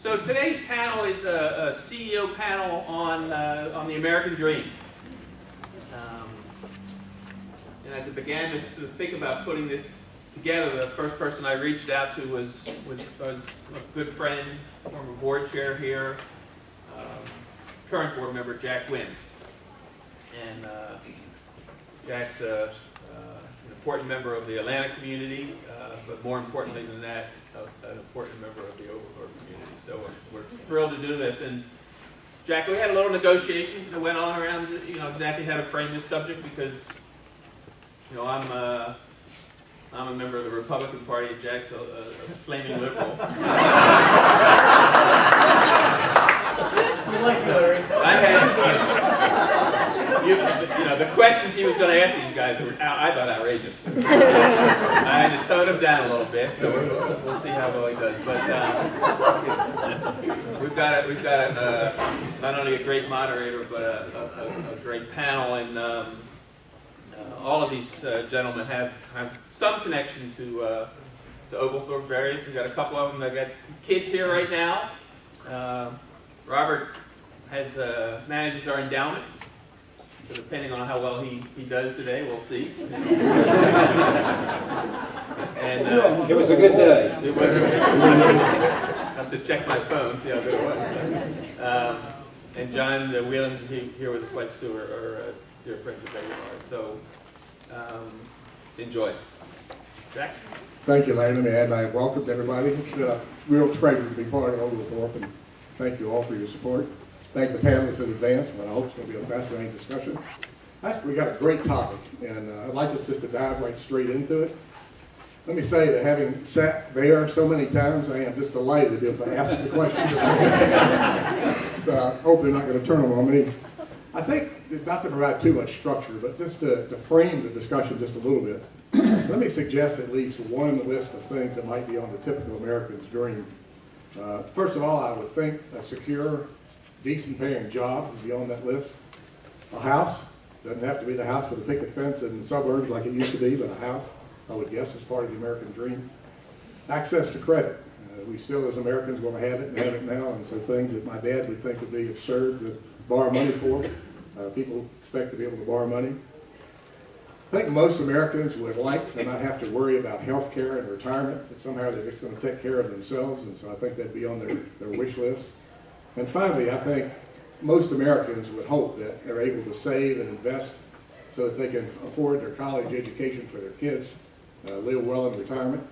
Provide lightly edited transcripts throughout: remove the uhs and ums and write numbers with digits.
So today's panel is a CEO panel on the American Dream. And as I began to sort of think about putting this together, the first person I reached out to was a good friend, former board chair here, current board member Jack Guynn. And Jack's an important member of the Atlanta community, but more importantly than that, an important member of the Oglethorpe community. So we're thrilled to do this. And Jack, we had a little negotiation that went on around, exactly how to frame this subject, because, I'm a member of the Republican Party. Jack's a flaming liberal. You like Hillary? I had, the questions he was going to ask these guys were, I thought, outrageous. I had to tone him down a little bit, so we'll see how well he does. But we've got not only a great moderator, but a great panel, and all of these gentlemen have some connection to Oglethorpe various. We've got a couple of them that got kids here right now. Robert manages our endowment. So depending on how well he does today, we'll see. And it was a good day. It was. I have to check my phone, see how good it was. And John Wieland here with his wife Sue are dear friends of ours. So enjoy. Jack. Thank you, Larry. Let me add my welcome to everybody. It's been a real treasure to be part of Oglethorpe, and thank you all for your support. Thank the panelists in advance, but I hope it's going to be a fascinating discussion. We got a great topic, and I'd like us just to dive right straight into it. Let me say that having sat there so many times, I am just delighted to be able to ask the questions. So I hope they're not going to turn them on me. I think, not to provide too much structure, but just to frame the discussion just a little bit, let me suggest at least one list of things that might be on the typical American's dream. First of all, I would think a secure, decent paying job would be on that list. A house, doesn't have to be the house with a picket fence in the suburbs like it used to be, but a house, I would guess, is part of the American dream. Access to credit. We still, as Americans, want to have it and have it now, and so things that my dad would think would be absurd to borrow money for, people expect to be able to borrow money. I think most Americans would like to not have to worry about health care and retirement, that somehow they're just going to take care of themselves, and so I think that'd be on their wish list. And finally, I think most Americans would hope that they're able to save and invest so that they can afford their college education for their kids, live well in retirement.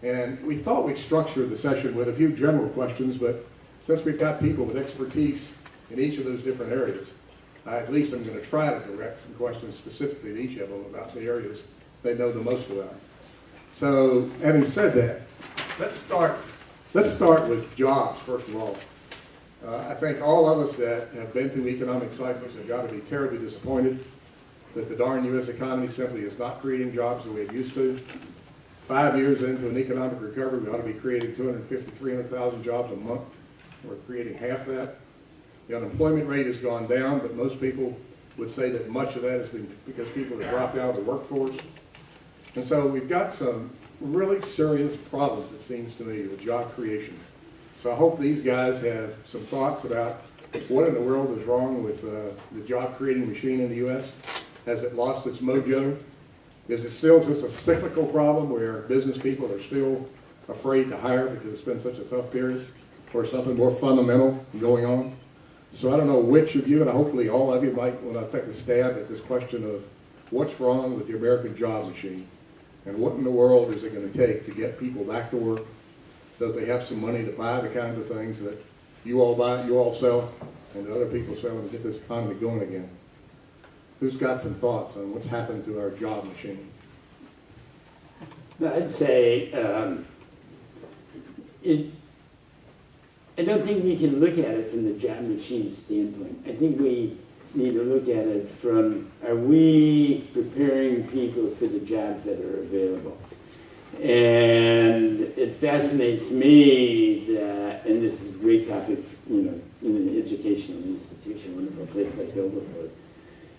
And we thought we'd structure the session with a few general questions, but since we've got people with expertise in each of those different areas, at least I'm going to try to direct some questions specifically to each of them about the areas they know the most about. So, having said that, let's start with jobs, first of all. I think all of us that have been through economic cycles have got to be terribly disappointed that the darn U.S. economy simply is not creating jobs the way it used to. 5 years into an economic recovery, we ought to be creating 250,000, 300,000 jobs a month. We're creating half that. The unemployment rate has gone down, but most people would say that much of that has been because people have dropped out of the workforce. And so we've got some really serious problems, it seems to me, with job creation. So I hope these guys have some thoughts about what in the world is wrong with the job creating machine in the U.S. Has it lost its mojo? Is it still just a cyclical problem where business people are still afraid to hire because it's been such a tough period, or something more fundamental going on? So I don't know which of you, and hopefully all of you might want to take a stab at this question of what's wrong with the American job machine, and what in the world is it going to take to get people back to work so that they have some money to buy the kinds of things that you all buy, you all sell, and other people sell, and get this economy going again. Who's got some thoughts on what's happened to our job machine? I'd say I don't think we can look at it from the job machine standpoint. I think we need to look at it from, are we preparing people for the jobs that are available? And it fascinates me that, and this is a great topic, in an educational institution, wonderful place like Oglethorpe,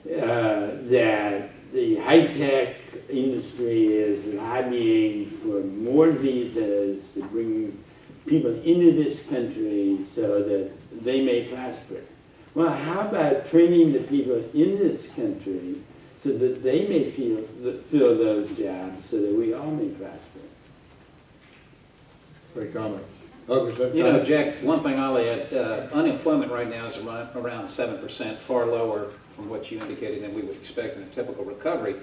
that the high-tech industry is lobbying for more visas to bring people into this country so that they may prosper. Well, how about training the people in this country so that they may fill those jobs so that we all may prosper? Great comment. Others have You know, comments? Jack, one thing I'll add, unemployment right now is around 7%, far lower from what you indicated than we would expect in a typical recovery.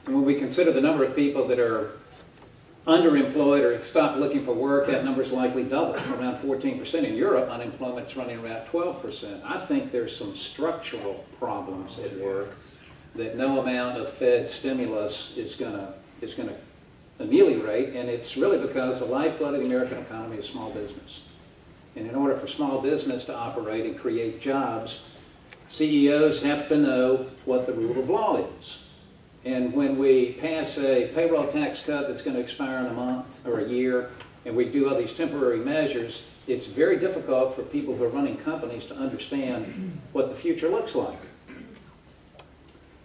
And when we consider the number of people that are underemployed or have stopped looking for work, that number's likely double, around 14%. In Europe, unemployment's running around 12%. I think there's some structural problems at work that no amount of Fed stimulus is going to ameliorate, and it's really because the lifeblood of the American economy is small business. And in order for small business to operate and create jobs, CEOs have to know what the rule of law is. And when we pass a payroll tax cut that's going to expire in a month or a year, and we do all these temporary measures, it's very difficult for people who are running companies to understand what the future looks like.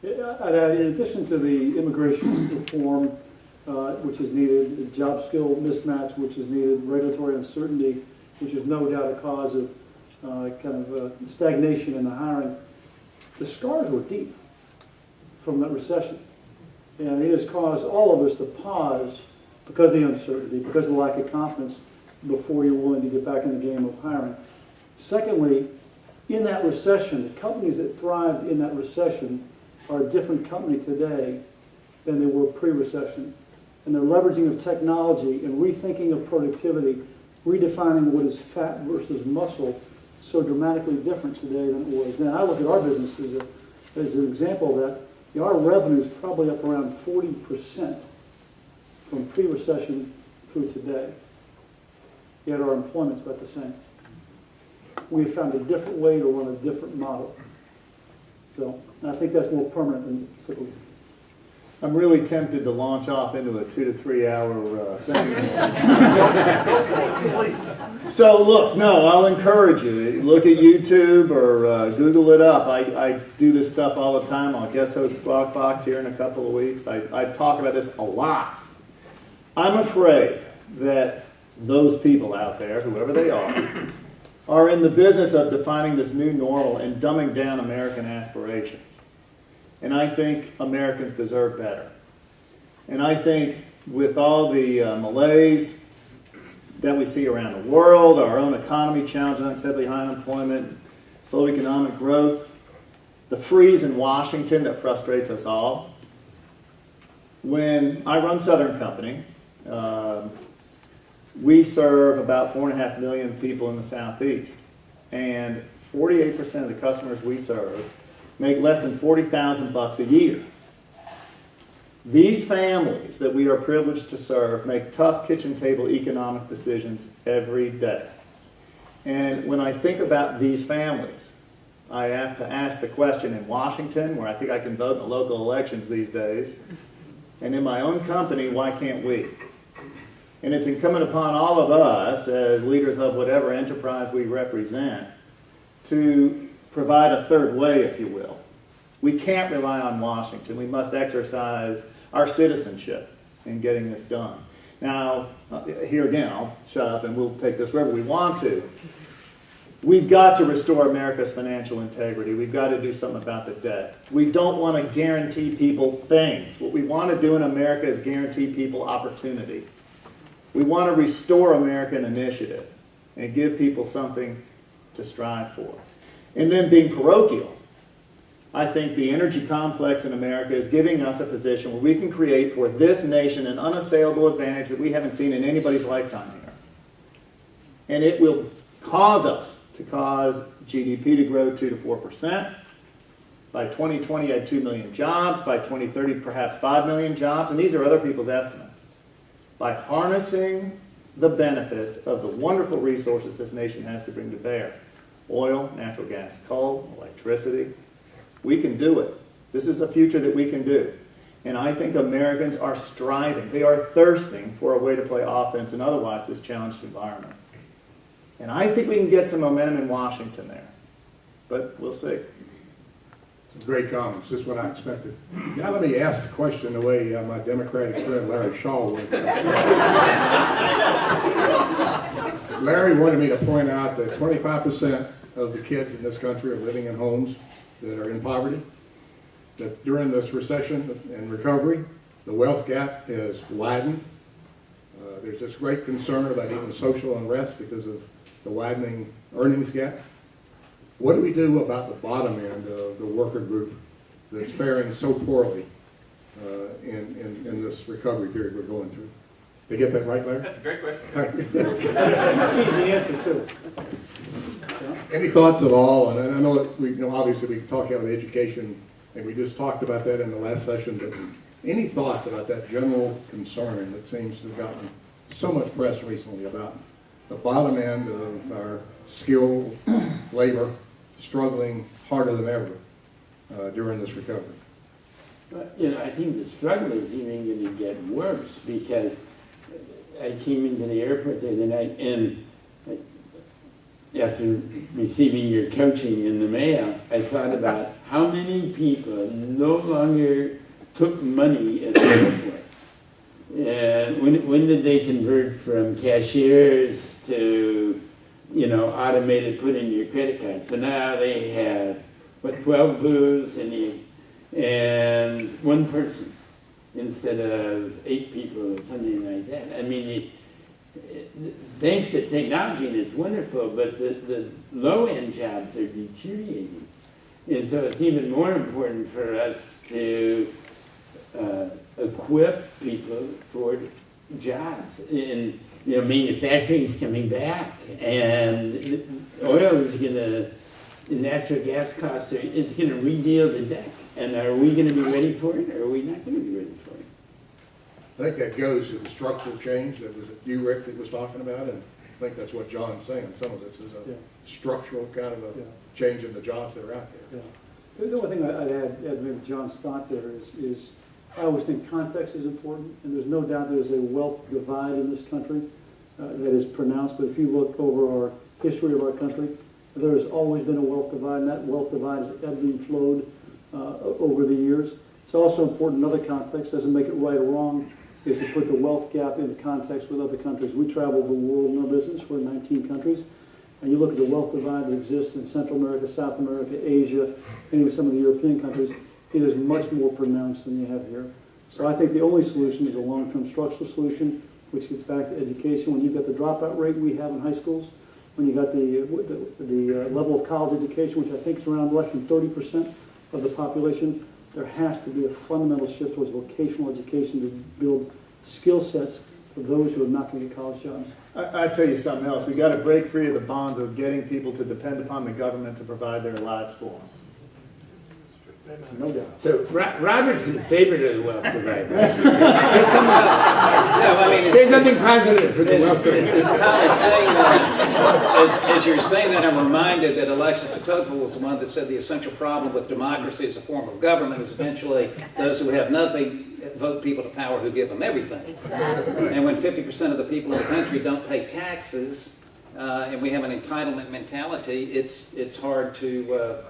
I'd add, in addition to the immigration reform, which is needed, the job skill mismatch, which is needed, regulatory uncertainty, which is no doubt a cause of stagnation in the hiring, the scars were deep from that recession. And it has caused all of us to pause because of the uncertainty, because of the lack of confidence before you're willing to get back in the game of hiring. Secondly, in that recession, the companies that thrived in that recession are a different company today than they were pre-recession. And their leveraging of technology and rethinking of productivity, redefining what is fat versus muscle, so dramatically different today than it was. And I look at our business as an example of that. Our revenue is probably up around 40% from pre-recession through today. Yet our employment's about the same. We have found a different way to run a different model. So, and I think that's more permanent than cyclical. I'm really tempted to launch off into a 2 to 3 hour thing. So look, no, I'll encourage you. Look at YouTube or Google it up. I do this stuff all the time. I'll guest host Squawk Box here in a couple of weeks. I talk about this a lot. I'm afraid that those people out there, whoever they are in the business of defining this new normal and dumbing down American aspirations. And I think Americans deserve better. And I think with all the malaise that we see around the world, our own economy challenged, unacceptably high unemployment, slow economic growth, the freeze in Washington that frustrates us all. When I run Southern Company, we serve about 4.5 million people in the Southeast. And 48% of the customers we serve make less than $40,000 a year. These families that we are privileged to serve make tough kitchen table economic decisions every day. And when I think about these families, I have to ask the question in Washington, where I think I can vote in the local elections these days, and in my own company, why can't we? And it's incumbent upon all of us as leaders of whatever enterprise we represent to provide a third way, if you will. We can't rely on Washington. We must exercise our citizenship in getting this done. Now, here again, I'll shut up and we'll take this wherever we want to. We've got to restore America's financial integrity. We've got to do something about the debt. We don't want to guarantee people things. What we want to do in America is guarantee people opportunity. We want to restore American initiative and give people something to strive for. And then being parochial, I think the energy complex in America is giving us a position where we can create for this nation an unassailable advantage that we haven't seen in anybody's lifetime here. And it will cause us to cause GDP to grow 2 to 4%. By 2020, add 2 million jobs. By 2030, perhaps 5 million jobs. And these are other people's estimates. By harnessing the benefits of the wonderful resources this nation has to bring to bear. Oil, natural gas, coal, electricity. We can do it. This is a future that we can do. And I think Americans are striving. They are thirsting for a way to play offense in otherwise this challenged environment. And I think we can get some momentum in Washington there. But we'll see. Some great comments, just what I expected. Now let me ask the question the way my Democratic friend Larry Shaw would. Larry wanted me to point out that 25% of the kids in this country are living in homes that are in poverty, that during this recession and recovery, the wealth gap has widened. There's this great concern about even social unrest because of the widening earnings gap. What do we do about the bottom end of the worker group that's faring so poorly in this recovery period we're going through? Did I get that right, Larry? That's a great question. Thank you. Easy answer, too. Any thoughts at all? And I know that we, obviously we talk about education, and we just talked about that in the last session, but any thoughts about that general concern that seems to have gotten so much press recently about the bottom end of our skilled labor struggling harder than ever during this recovery? But, I think the struggle is even going to get worse because I came into the airport the other night and after receiving your coaching in the mail, I thought about how many people no longer took money at the airport. And when did they convert from cashiers to, automated put in your credit card? So now they have, 12 booths and one person instead of 8 people or something like that. I mean, thanks to technology, and it's wonderful, but the low-end jobs are deteriorating. And so it's even more important for us to equip people for jobs. And, manufacturing is coming back, and oil is going to, natural gas costs is going to redeal the deck. And are we going to be ready for it, or are we not going to be ready for it? I think that goes to the structural change that was you, Rick, that was talking about, and I think that's what John's saying. Some of this is a structural kind of a change in the jobs that are out there. Yeah. The only thing I'd add maybe John's thought there is I always think context is important, and there's no doubt there's a wealth divide in this country that is pronounced, but if you look over our history of our country, there has always been a wealth divide, and that wealth divide has ebbed and flowed over the years. It's also important, another context, doesn't make it right or wrong, is to put the wealth gap into context with other countries. We travel the world in our business, we're in 19 countries, and you look at the wealth divide that exists in Central America, South America, Asia, and even some of the European countries, it is much more pronounced than you have here. So I think the only solution is a long-term structural solution, which gets back to education. When you've got the dropout rate we have in high schools, when you got the level of college education, which I think is around less than 30% of the population, there has to be a fundamental shift towards vocational education to build skill sets for those who are not going to get college jobs. I tell you something else. We got to break free of the bonds of getting people to depend upon the government to provide their lives for them. No doubt. So Robert's in favor of the wealth divide. There's nothing positive for the wealth divide. As Tom is saying that, as you're saying that, I'm reminded that Alexis de Tocqueville was the one that said the essential problem with democracy as a form of government is eventually those who have nothing vote people to power who give them everything. Exactly. And when 50% of the people in the country don't pay taxes, and we have an entitlement mentality, it's hard to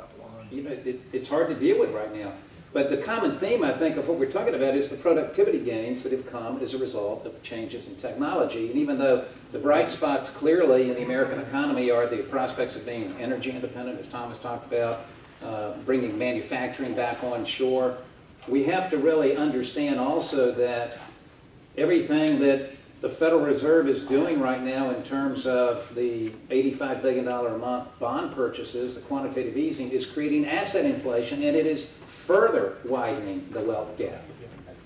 it's hard to deal with right now. But the common theme, I think, of what we're talking about is the productivity gains that have come as a result of changes in technology. And even though the bright spots clearly in the American economy are the prospects of being energy independent, as Thomas talked about, bringing manufacturing back on shore, we have to really understand also that everything that the Federal Reserve is doing right now in terms of the $85 billion a month bond purchases, the quantitative easing, is creating asset inflation, and it is further widening the wealth gap.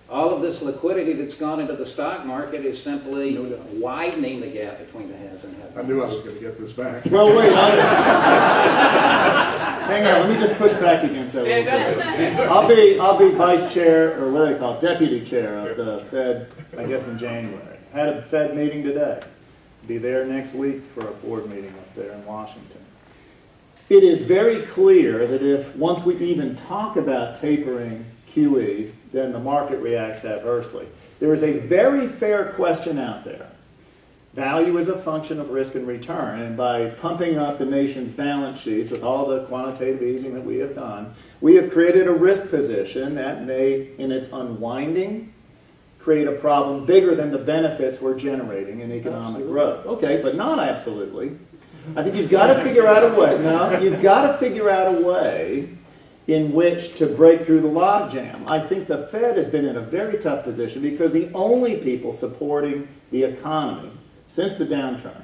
All of this liquidity that's gone into the stock market is simply widening the gap between the haves and have-nots. I knew I was going to get this back. Well, wait. Hang on. Let me just push back against that. I'll be vice chair, or what do they call it, deputy chair of the Fed, I guess in January. Had a Fed meeting today. Be there next week for a board meeting up there in Washington. It is very clear that if once we even talk about tapering QE, then the market reacts adversely. There is a very fair question out there Value is a function of risk and return, and by pumping up the nation's balance sheets with all the quantitative easing that we have done, we have created a risk position that may, in its unwinding, create a problem bigger than the benefits we're generating in economic growth. Okay, but not absolutely. I think you've got to figure out a way. No, you've got to figure out a way in which to break through the logjam. I think the Fed has been in a very tough position because the only people supporting the economy since the downturn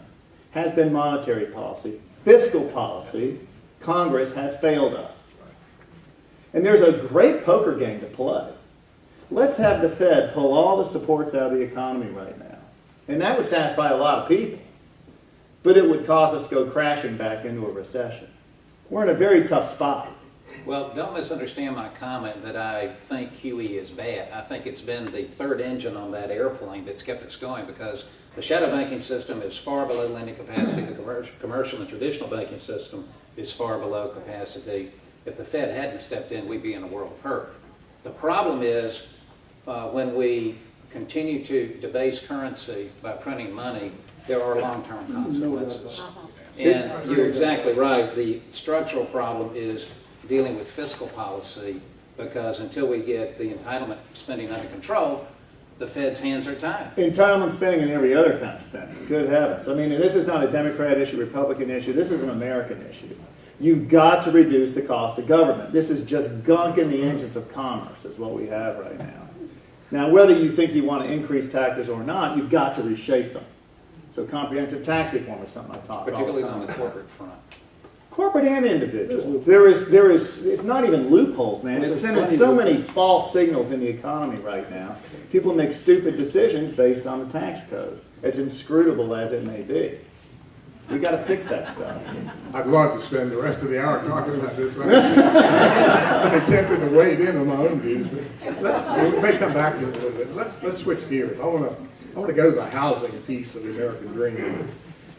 has been monetary policy. Fiscal policy, Congress has failed us. And there's a great poker game to play. Let's have the Fed pull all the supports out of the economy right now. And that would satisfy a lot of people. But it would cause us to go crashing back into a recession. We're in a very tough spot. Well, don't misunderstand my comment that I think QE is bad. I think it's been the third engine on that airplane that's kept us going, because the shadow banking system is far below lending capacity. The commercial and traditional banking system is far below capacity. If the Fed hadn't stepped in, we'd be in a world of hurt. The problem is when we continue to debase currency by printing money, there are long-term consequences. And you're exactly right. The structural problem is dealing with fiscal policy, because until we get the entitlement spending under control, the Fed's hands are tied. Entitlement spending and every other kind of spending. Good heavens. I mean, this is not a Democrat issue, Republican issue. This is an American issue. You've got to reduce the cost of government. This is just gunk in the engines of commerce is what we have right now. Now, whether you think you want to increase taxes or not, you've got to reshape them. So comprehensive tax reform is something I talk about all the Particularly time. on the corporate front. Corporate and individual. There is, it's not even loopholes, man. It's sending so many false signals in the economy right now. People make stupid decisions based on the tax code, as inscrutable as it may be. We got to fix that stuff. I'd love to spend the rest of the hour talking about this. I'm attempting to wade in on my own views, but we may come back to it a little bit. Let's switch gears. I want to go to the housing piece of the American dream.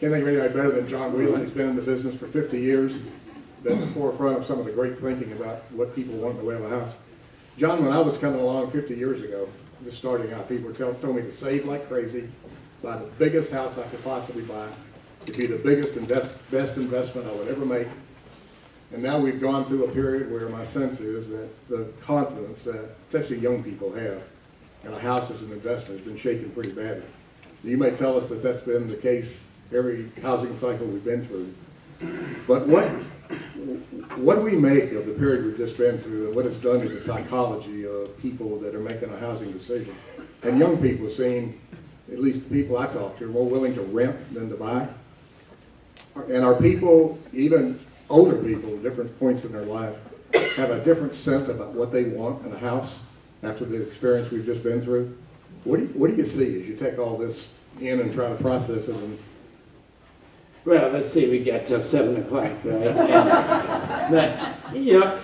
Can't think of anybody better than John Wieland. He's been in the business for 50 years, been at the forefront of some of the great thinking about what people want in the way of a house. John, when I was coming along 50 years ago, just starting out, people were telling me to save like crazy, buy the biggest house I could possibly buy. It'd be the biggest and best investment I would ever make. And now we've gone through a period where my sense is that the confidence that especially young people have in a house as an investment has been shaken pretty badly. You may tell us that that's been the case every housing cycle we've been through. But what do we make of the period we've just been through and what it's done to the psychology of people that are making a housing decision? And young people seem, at least the people I talk to, are more willing to rent than to buy. And our people, even older people at different points in their life, have a different sense about what they want in a house after the experience we've just been through. What do you see as you take all this in and try to process it? Well, let's see, we got till 7 o'clock, right? But, you know,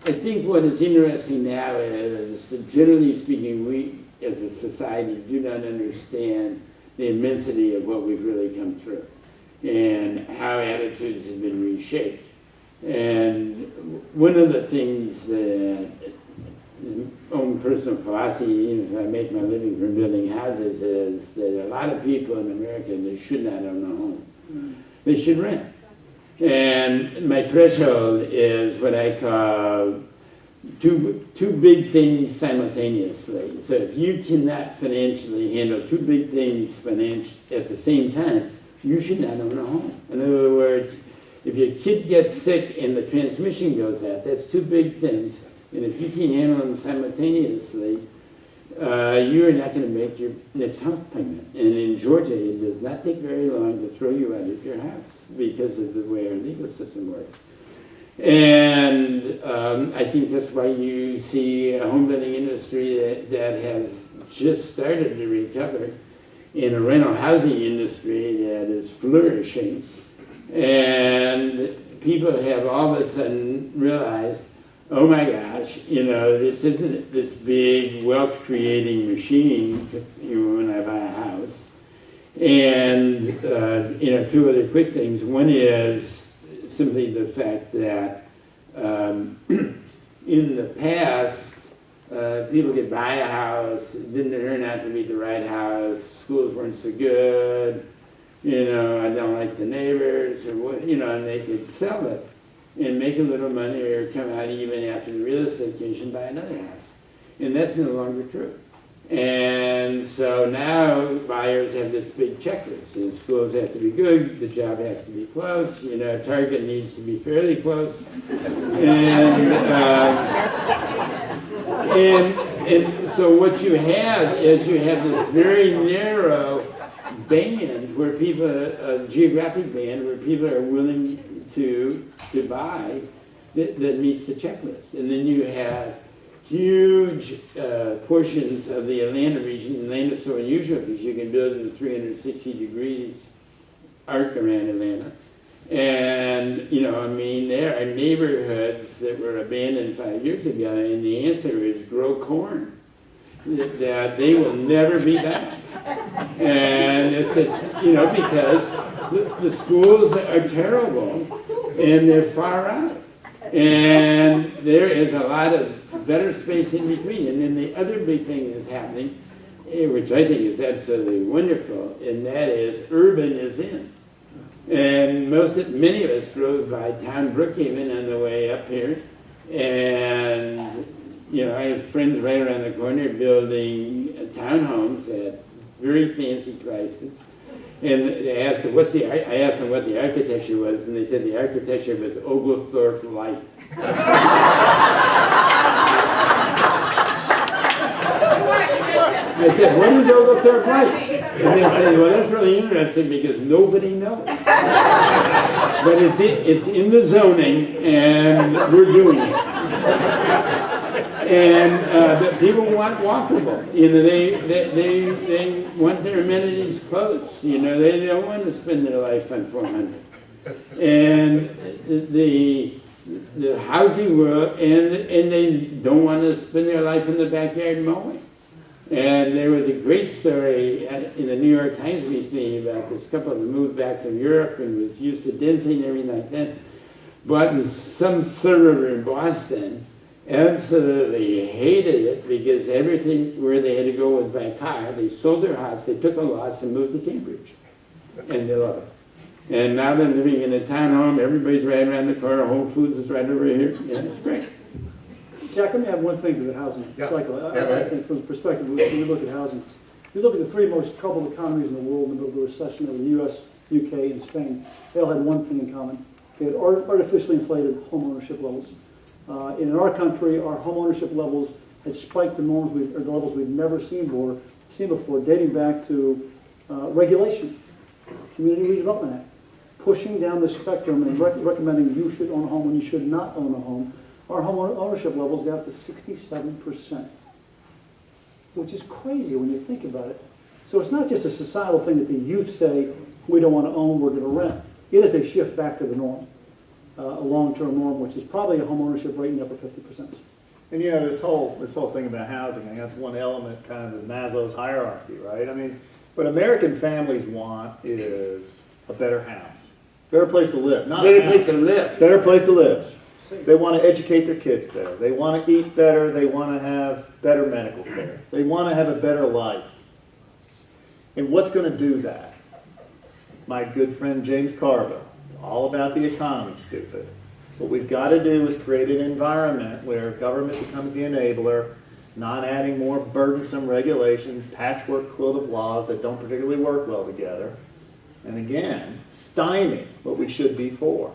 I think what is interesting now is, generally speaking, we as a society do not understand the immensity of what we've really come through and how attitudes have been reshaped. And one of the things that own personal philosophy, even if I make my living from building houses, is that a lot of people in America, they should not own a home. They should rent. And my threshold is what I call two big things simultaneously. So if you cannot financially handle two big things at the same time, you should not own a home. In other words, if your kid gets sick and the transmission goes out, that's two big things. And if you can't handle them simultaneously, you're not going to make your next house payment. And in Georgia, it does not take very long to throw you out of your house because of the way our legal system works. And I think that's why you see a home building industry that has just started to recover, in a rental housing industry that is flourishing. And people have all of a sudden realized, oh my gosh, you know, this isn't this big wealth-creating machine, you know, when I buy a house. And, you know, two other quick things. One is simply the fact that in the past, People could buy a house, it didn't turn out to be the right house, schools weren't so good, you know, I don't like the neighbors, or what, you know, and they could sell it and make a little money or come out even after the real estate commission and buy another house. And that's no longer true. And so now buyers have this big checklist. The schools have to be good, the job has to be close, you know, Target needs to be fairly close. And so what you have is you have this very narrow band where people, a geographic band where people are willing to buy that meets the checklist. And then you have huge portions of the Atlanta region. Atlanta is so unusual because you can build in a 360 degrees arc around Atlanta. And, you know, I mean, there are neighborhoods that were abandoned 5 years ago, and the answer is grow corn. That they will never be back. And it's just, you know, because the schools are terrible and they're far out. And there is a lot of better space in between. And then the other big thing that's happening, which I think is absolutely wonderful, and that is urban is in. And many of us drove by town Brookhaven on the way up here, and you know, I have friends right around the corner building townhomes at very fancy prices. And they asked them, I asked them what the architecture was, and they said the architecture was Oglethorpe light. I said, what is Oglethorpe light? And they said, well, that's really interesting because nobody knows. But it's in the zoning, and we're doing it. And people want walkable. You know, they want their amenities close. You know, they don't want to spend their life on 400. And the housing world, and they don't want to spend their life in the backyard mowing. And there was a great story in the New York Times recently about this couple that moved back from Europe and was used to dancing and everything like that. But in some suburb in Boston, absolutely hated it because everything where they had to go was by car. They sold their house, they took a loss and moved to Cambridge. And they love it. And now they're living in a townhome, everybody's right around the corner, Whole Foods is right over here. Yeah, it's great. Jack, let me add one thing to the housing cycle. I think from the perspective, when we look at housing, if you look at the three most troubled economies in the world in the middle of the recession, they were the US, UK, and Spain. They all had one thing in common. They had artificially inflated home ownership levels. In our country, our home ownership levels had spiked to the levels we've never seen before, dating back to regulation, Community Redevelopment Act, pushing down the spectrum and recommending you should own a home when you should not own a home. Our home ownership levels got up to 67%, which is crazy when you think about it. So it's not just a societal thing that the youth say, we don't want to own, we're going to rent. It is a shift back to the norm, a long-term norm, which is probably a home ownership rate in the upper 50%. And you know, this whole thing about housing, I think that's one element kind of Maslow's hierarchy, right? I mean, what American families want is a better house. Better place to live. Not better place to live. Better place to live. They want to educate their kids better. They want to eat better. They want to have better medical care. They want to have a better life. And what's going to do that? My good friend James Carville. It's all about the economy, stupid. What we've got to do is create an environment where government becomes the enabler, not adding more burdensome regulations, patchwork quilt of laws that don't particularly work well together. And again, stymie what we should be for.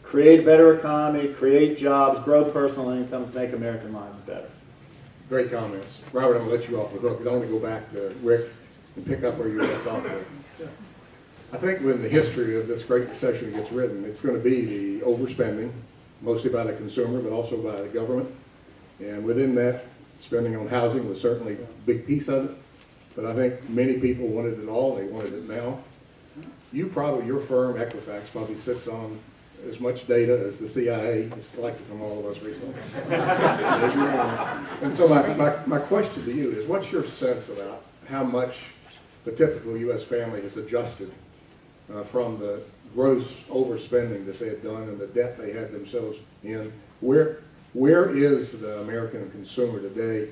Create a better economy, create jobs, grow personal incomes, make American lives better. Great comments. Robert, I'm going to let you off the hook because I want to go back to Rick and pick up where you left off there. I think when the history of this Great Recession gets written, it's going to be the overspending, mostly by the consumer, but also by the government. And within that, spending on housing was certainly a big piece of it. But I think many people wanted it all. They wanted it now. Your firm, Equifax, probably sits on as much data as the CIA has collected from all of us recently. And so my question to you is, what's your sense about how much the typical U.S. family has adjusted from the gross overspending that they had done and the debt they had themselves in? Where Where is the American consumer today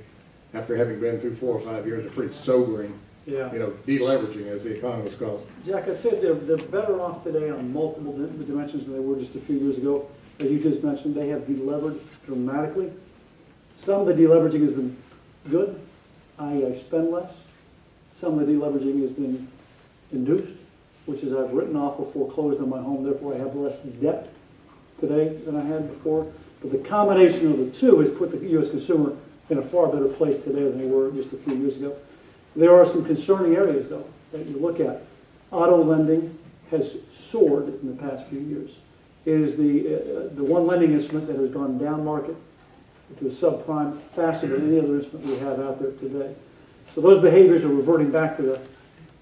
after having been through 4 or 5 years of pretty sobering, Yeah. deleveraging, as the economists call it? Jack, I'd say they're better off today on multiple dimensions than they were just a few years ago. As you just mentioned, they have deleveraged dramatically. Some of the deleveraging has been good, i.e. I spend less. Some of the deleveraging has been induced, which is I've written off or foreclosed on my home, therefore I have less debt today than I had before. But the combination of the two has put the U.S. consumer in a far better place today than they were just a few years ago. There are some concerning areas, though, that you look at. Auto lending has soared in the past few years. It is the one lending instrument that has gone down market to the subprime faster than any other instrument we have out there today. So those behaviors are reverting back to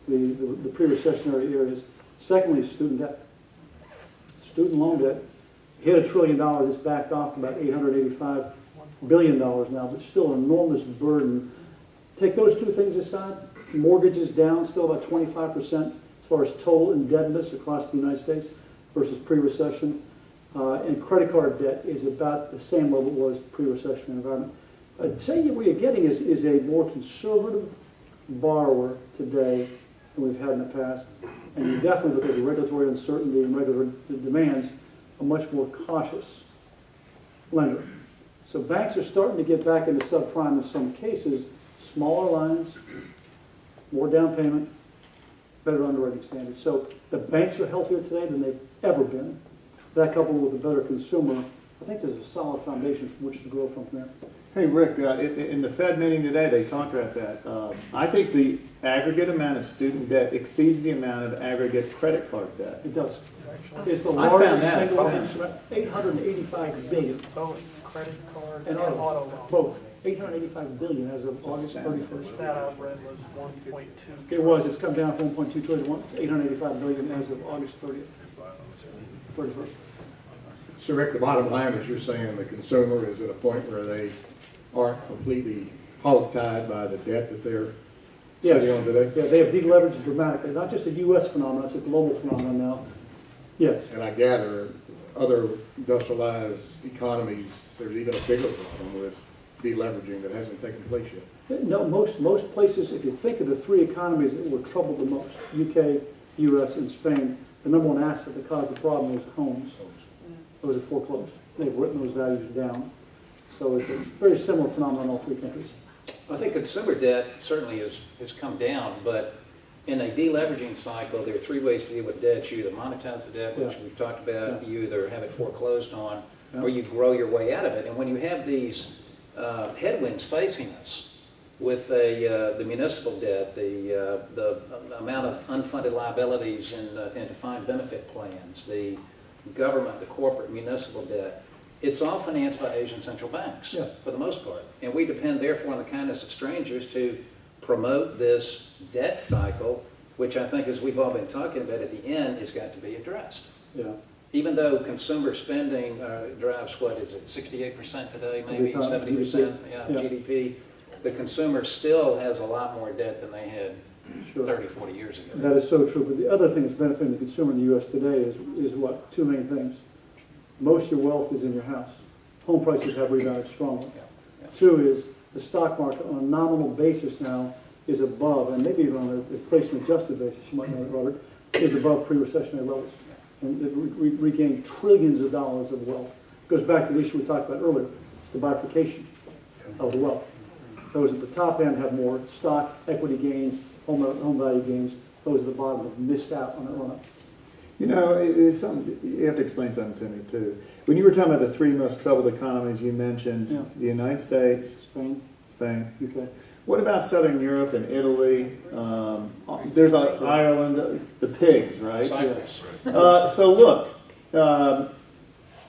the pre-recessionary areas. Secondly, student debt. Student loan debt hit $1 trillion. It's backed off to about $885 billion now, but still an enormous burden. Take those two things aside, mortgages down still about 25% as far as total indebtedness across the United States versus pre-recession. And credit card debt is about the same level it was pre-recession environment. I'd say what you're getting is a more conservative borrower today than we've had in the past. And you definitely, because of regulatory uncertainty and regulatory demands, a much more cautious lender. So banks are starting to get back into subprime in some cases, smaller lines, more down payment, better underwriting standards. So the banks are healthier today than they've ever been. That coupled with a better consumer, I think there's a solid foundation from which to grow from there. Hey, Rick, in the Fed meeting today, they talked about that. I think the aggregate amount of student debt exceeds the amount of aggregate credit card debt. It does. It's the I found largest that single funny. instrument, $885 billion. Both credit card And and auto, auto loan. both. $885 billion as of August astounding. 31st. That I read was 1.2. It was, it's come down from 1.2 trillion to 885 billion as of August 31st. So Rick, the bottom line is you're saying the consumer is at a point where they aren't completely hog-tied by the debt that they're sitting on today? Yeah, they have deleveraged dramatically. Not just a U.S. phenomenon, it's a global phenomenon now. Yes. And I gather other industrialized economies, there's even a bigger problem with deleveraging that hasn't taken place yet. No, most places, if you think of the three economies that were troubled the most, UK, US, and Spain, the number one asset that caused the problem was homes. Those are foreclosed. They've written those values down. So it's a very similar phenomenon in all three countries. I think consumer debt certainly has come down, but in a deleveraging cycle, there are three ways to deal with debt. You either monetize the debt, which we've talked about, Yeah. you either have it foreclosed on, Yeah. or you grow your way out of it. And when you have these headwinds facing us with the municipal debt, the amount of unfunded liabilities in defined benefit plans, the government, the corporate municipal debt, it's all financed by Asian central banks for the most part. And we depend therefore on the kindness of strangers to promote this debt cycle, which I think, as we've all been talking about at the end, has got to be addressed. Yeah. Even though consumer spending drives, what is it, 68% today, maybe GDP. 70%, Yeah. GDP, the consumer still has a lot more debt than they had Sure. 30, 40 years ago. That is so true. But the other thing that's benefiting the consumer in the U.S. today is what? Two main things. Most of your wealth is in your house. Home prices have rebounded strongly. Yeah. Two is the stock market on a nominal basis now is above, and maybe even on an inflation-adjusted basis, you might know that, Robert, is above pre-recessionary levels. And they've regained trillions of dollars of wealth. It goes back to the issue we talked about earlier. It's the bifurcation of the wealth. Those at the top end have more stock, equity gains, home value gains. Those at the bottom have missed out on that run-up. You know, it's something, you have to explain something to me, too. When you were talking about the three most troubled economies, you mentioned the United States, Spain, UK. What about Southern Europe and Italy? There's Ireland, the pigs, right? Cyprus. So look,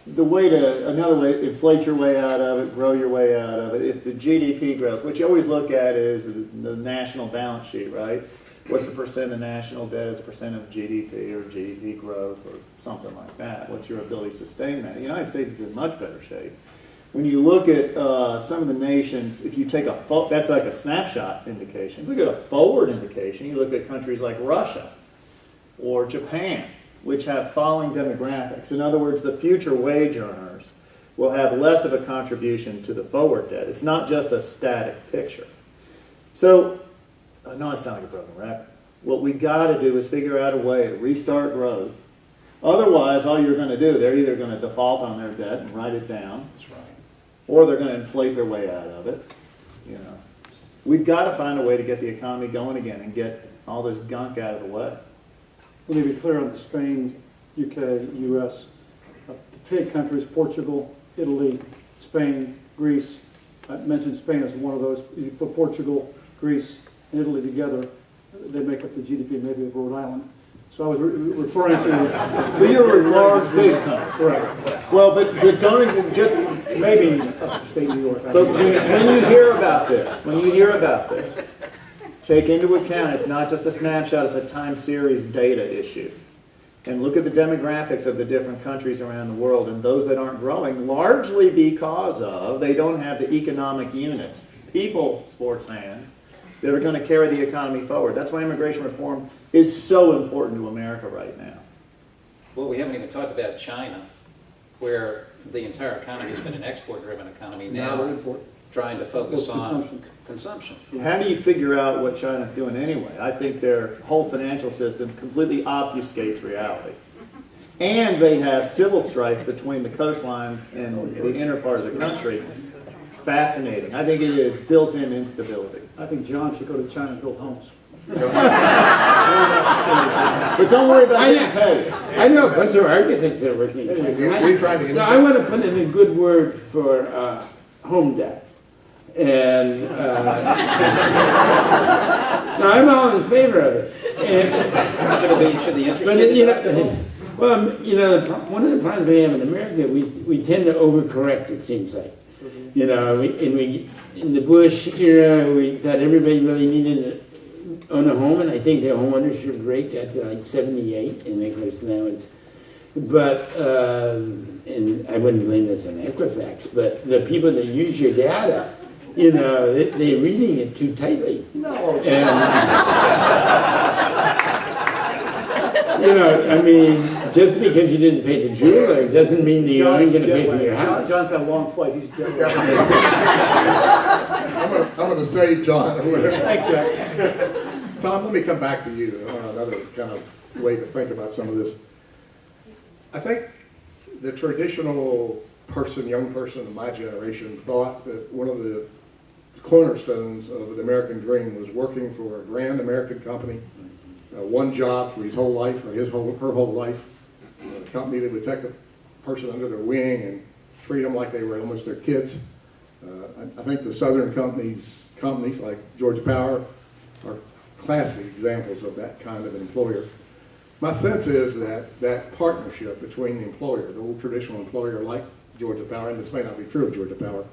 another way, inflate your way out of it, grow your way out of it. If the GDP growth, what you always look at is the national balance sheet, right? What's the percent of national debt as a percent of GDP or GDP growth or something like that? What's your ability to sustain that? The United States is in much better shape. When you look at some of the nations, if you take that's like a snapshot indication. If you look at a forward indication, you look at countries like Russia or Japan, which have falling demographics. In other words, the future wage earners will have less of a contribution to the forward debt. It's not just a static picture. So, I know I sound like a broken record. What we got to do is figure out a way to restart growth. Otherwise, all you're going to do, they're either going to default on their debt and write it down, That's right. or they're going to inflate their way out of it. You know, we've got to find a way to get the economy going again and get all this gunk out of the way. Let me be clear on the Spain, UK, US. The big countries, Portugal, Italy, Spain, Greece. I mentioned Spain as one of those. You put Portugal, Greece, and Italy together, they make up the GDP maybe of Rhode Island. So I was referring to. So you're a large, big country. Correct. Well, but don't even just. Maybe upstate New York. But when you hear about this, take into account it's not just a snapshot, it's a time series data issue. And look at the demographics of the different countries around the world, and those that aren't growing, largely because of they don't have the economic units, people, sports fans, that are going to carry the economy forward. That's why immigration reform is so important to America right now. Well, we haven't even talked about China, where the entire economy has been an export-driven economy Now they're now, important. trying to focus on Consumption. consumption. How do you figure out what China's doing anyway? I think their whole financial system completely obfuscates reality. And they have civil strife between the coastlines and the inner part of the country. Fascinating. I think it is built-in instability. I think John should go to China and build homes. But don't worry about getting paid. I know a bunch of architects that are working in China. We tried to get No, I want to put in a good word for home debt. And no, I'm all in favor of it. And, Should the interest but rate you be deductible? know, well, you know, one of the problems we have in America, we tend to overcorrect. It seems like, you know, in the Bush era, we thought everybody really needed to own a home, and I think the home ownership rate got to like 78, and of course now it's. But and I wouldn't blame this on Equifax, but the people that use your data, you know, they're reading it too tightly. No. You know, I mean, just because you didn't pay the jeweler doesn't mean that you aren't going to pay for your house. John's had a long flight. He's jet I'm gonna save John or whatever. Thanks, Jack. Tom, let me come back to you on another kind of way to think about some of this. I think the traditional young person of my generation thought that one of the cornerstones of the American dream was working for a grand American company, one job for his whole life or her whole life, a company that would take a person under their wing and treat them like they were almost their kids. I think the Southern companies like Georgia Power are classic examples of that kind of employer. My sense is that that partnership between the employer, the old traditional employer like Georgia Power, and this may not be true of Georgia Power,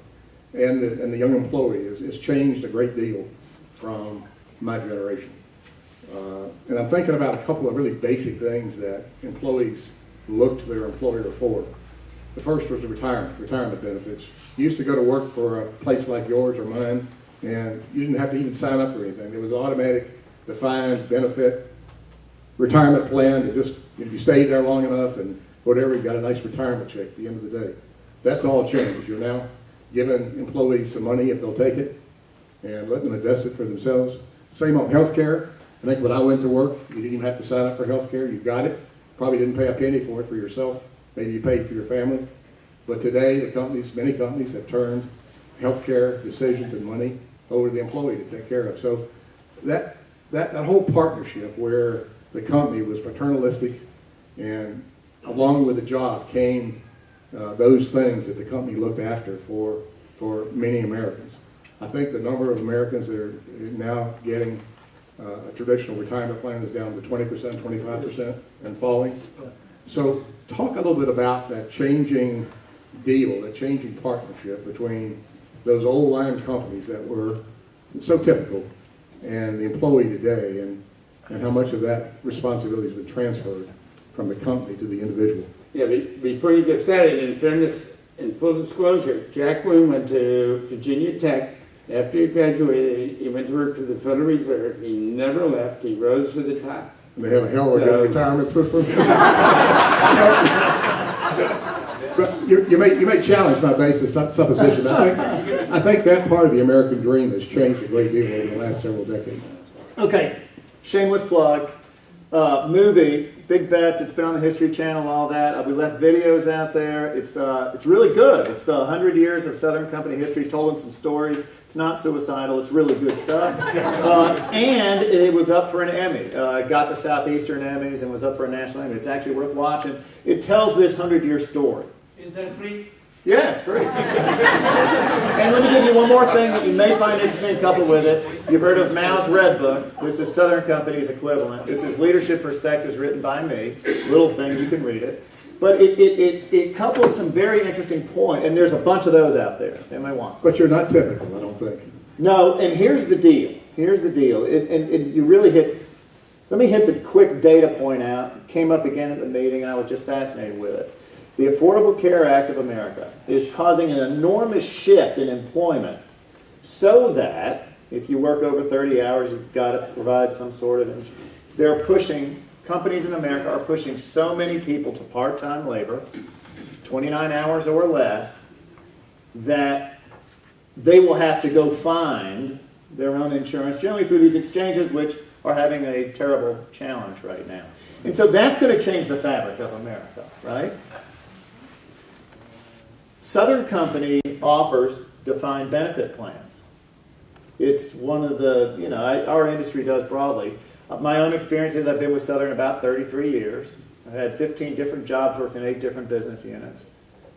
and the young employee has changed a great deal from my generation. And I'm thinking about a couple of really basic things that employees look to their employer for. The first was the retirement benefits. You used to go to work for a place like yours or mine, and you didn't have to even sign up for anything. There was an automatic, defined benefit retirement plan that just, if you stayed there long enough and whatever, you got a nice retirement check at the end of the day. That's all changed. You're now giving employees some money if they'll take it and letting them invest it for themselves. Same on health care. I think when I went to work, you didn't even have to sign up for health care. You got it. Probably didn't pay a penny for it for yourself. Maybe you paid for your family. But today, many companies have turned health care decisions and money over to the employee to take care of. So that whole partnership where the company was paternalistic, and along with the job came those things that the company looked after for many Americans. I think the number of Americans that are now getting a traditional retirement plan is down to 20%, 25%, and falling. So talk a little bit about that changing deal, that changing partnership between those old line companies that were so typical and the employee today, and how much of that responsibility has been transferred from the company to the individual. Yeah, before you get started, in fairness and full disclosure, Jack Guynn went to Virginia Tech. After he graduated, he went to work for the Federal Reserve. He never left. He rose to the top. And they have a hell of a good retirement system. You may challenge my basis supposition. I think that part of the American dream has changed a great deal over the last several decades. Okay, shameless plug. Movie, Big Bets. It's been on the History Channel, all that. We left videos out there. It's really good. It's the 100 years of Southern Company history, told in some stories. It's not suicidal. It's really good stuff. And it was up for an Emmy. It got the Southeastern Emmys and was up for a national Emmy. It's actually worth watching. It tells this 100-year story. Is that free? Yeah, it's free. And let me give you one more thing that you may find interesting coupled with it. You've heard of Mao's Red Book. This is Southern Company's equivalent. This is Leadership Perspectives written by me. Little thing, you can read it. But it couples some very interesting points, and there's a bunch of those out there. They might want some. But you're not typical, I don't think. No, and here's the deal. Here's the deal. And you really hit, let me hit the quick data point out. It came up again at the meeting, and I was just fascinated with it. The Affordable Care Act of America is causing an enormous shift in employment so that if you work over 30 hours, you've got to provide some sort of, they're pushing, companies in America are pushing so many people to part-time labor, 29 hours or less, that they will have to go find their own insurance, generally through these exchanges, which are having a terrible challenge right now. And so that's going to change the fabric of America, right? Southern Company offers defined benefit plans. It's one of the, our industry does broadly. My own experience is I've been with Southern about 33 years. I've had 15 different jobs, worked in 8 different business units.